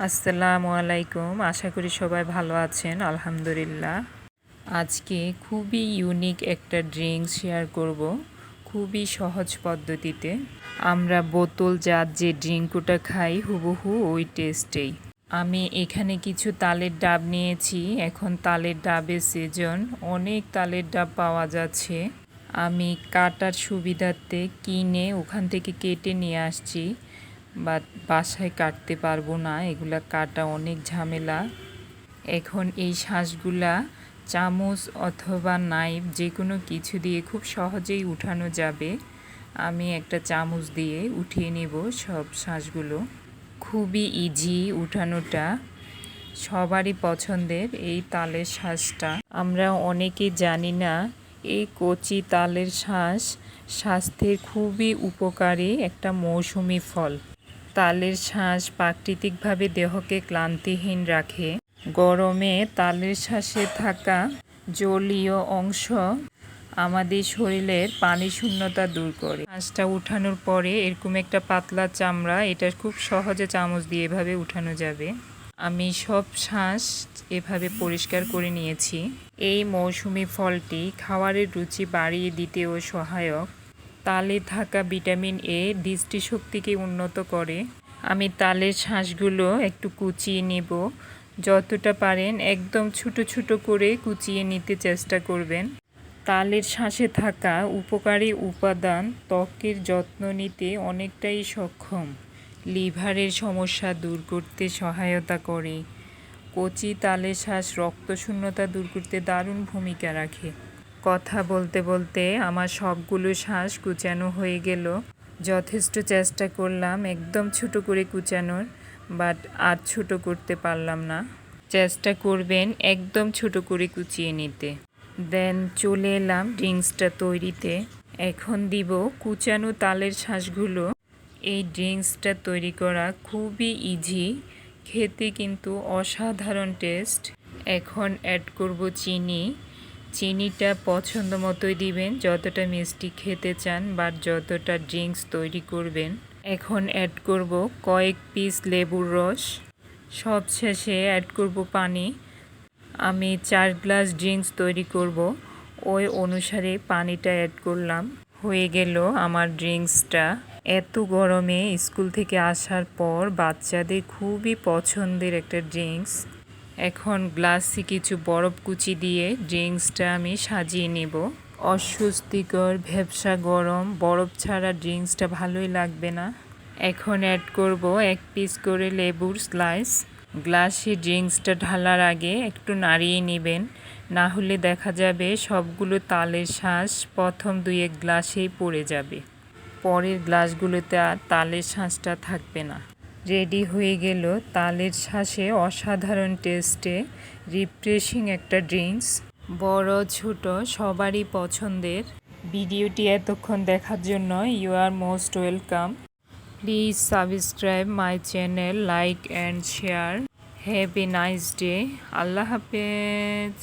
আসসালামু আলাইকুম। আশা করি সবাই ভালো আছেন। আলহামদুলিল্লাহ। আজকে খুবই ইউনিক একটা ড্রিঙ্কস শেয়ার করব, খুবই সহজ পদ্ধতিতে। আমরা বোতলজাত যে ড্রিঙ্কটা খাই হুবহু ওই টেস্টেই। আমি এখানে কিছু তালের ডাব নিয়েছি। এখন তালের ডাবের সিজন, অনেক তালের ডাব পাওয়া যাচ্ছে। আমি কাটার সুবিধার্থে কিনে ওখান থেকে কেটে নিয়ে আসছি, বাট বাসায় কাটতে পারবো না, এগুলা কাটা অনেক ঝামেলা। এখন এই শাঁসগুলা চামচ অথবা নাইফ যে কোনো কিছু দিয়ে খুব সহজেই উঠানো যাবে। আমি একটা চামচ দিয়ে উঠিয়ে নেব সব শাঁসগুলো। খুবই ইজি উঠানোটা, সবারই পছন্দের এই তালের শাঁসটা। আমরা অনেকেই জানি না এই কচি তালের শাঁস স্বাস্থ্যের খুবই উপকারী একটা মৌসুমি ফল। তালের শাঁস প্রাকৃতিকভাবে দেহকে ক্লান্তিহীন রাখে। গরমে তালের শাঁসে থাকা জলীয় অংশ আমাদের শরীরের পানি শূন্যতা দূর করে। শাঁসটা উঠানোর পরে এরকম একটা পাতলা চামড়া, এটা খুব সহজে চামচ দিয়ে এভাবে উঠানো যাবে। আমি সব শাঁস এভাবে পরিষ্কার করে নিয়েছি। এই মৌসুমি ফলটি খাবারের রুচি বাড়িয়ে দিতেও সহায়ক। তালে থাকা ভিটামিন এ দৃষ্টিশক্তিকে উন্নত করে। আমি তালের শাঁসগুলো একটু কুচিয়ে নেব। যতটা পারেন একদম ছোট ছোট করে কুচিয়ে নিতে চেষ্টা করবেন। তালের শাঁসে থাকা উপকারী উপাদান ত্বকের যত্ন নিতে অনেকটাই সক্ষম। লিভারের সমস্যা দূর করতে সহায়তা করে। কচি তালের শাঁস রক্তশূন্যতা দূর করতে দারুণ ভূমিকা রাখে। কথা বলতে বলতে আমার সবগুলো শাঁস কুচানো হয়ে গেল। যথেষ্ট চেষ্টা করলাম একদম ছোট করে কুচানোর, বাট আর ছোট করতে পারলাম না। চেষ্টা করবেন একদম ছোট করে কুচিয়ে নিতে। দেন চলে এলাম ড্রিঙ্কসটা তৈরিতে। এখন দিব কুচানো তালের শাঁসগুলো। এই ড্রিঙ্কসটা তৈরি করা খুবই ইজি, খেতে কিন্তু অসাধারণ টেস্ট। এখন অ্যাড করব চিনি। চিনিটা পছন্দ মতোই দিবেন, যতটা মিষ্টি খেতে চান বা যতটা ড্রিঙ্কস তৈরি করবেন। এখন অ্যাড করব কয়েক পিস লেবুর রস। সব শেষে অ্যাড করব পানি। আমি 4 গ্লাস ড্রিঙ্কস তৈরি করব, ওই অনুসারে পানিটা অ্যাড করলাম। হয়ে গেল আমার ড্রিঙ্কসটা। এত গরমে স্কুল থেকে আসার পর বাচ্চাদের খুবই পছন্দের একটা ড্রিঙ্কস। এখন গ্লাসে কিছু বরফ কুচি দিয়ে ড্রিঙ্কসটা আমি সাজিয়ে নেব। অস্বস্তিকর ভ্যাপসা গরম, বরফ ছাড়া ড্রিঙ্কসটা ভালোই লাগবে না। এখন অ্যাড করব 1 পিস করে লেবুর স্লাইস। গ্লাসে ড্রিঙ্কসটা ঢালার আগে একটু নাড়িয়ে নেবেন, না হলে দেখা যাবে সবগুলো তালের শাঁস প্রথম 2-1 গ্লাসেই পড়ে যাবে। পরের গ্লাসগুলোতে আর তালের শাঁসটা থাকবে না। রেডি হয়ে গেল তালের শাঁসে অসাধারণ টেস্টে রিফ্রেশিং একটা ড্রিঙ্কস। বড় ছোট সবারই পছন্দের। ভিডিওটি এতক্ষণ দেখার জন্য you are most welcome. Please subscribe my channel, like and share. Have a nice day. আল্লাহ হাফেজ।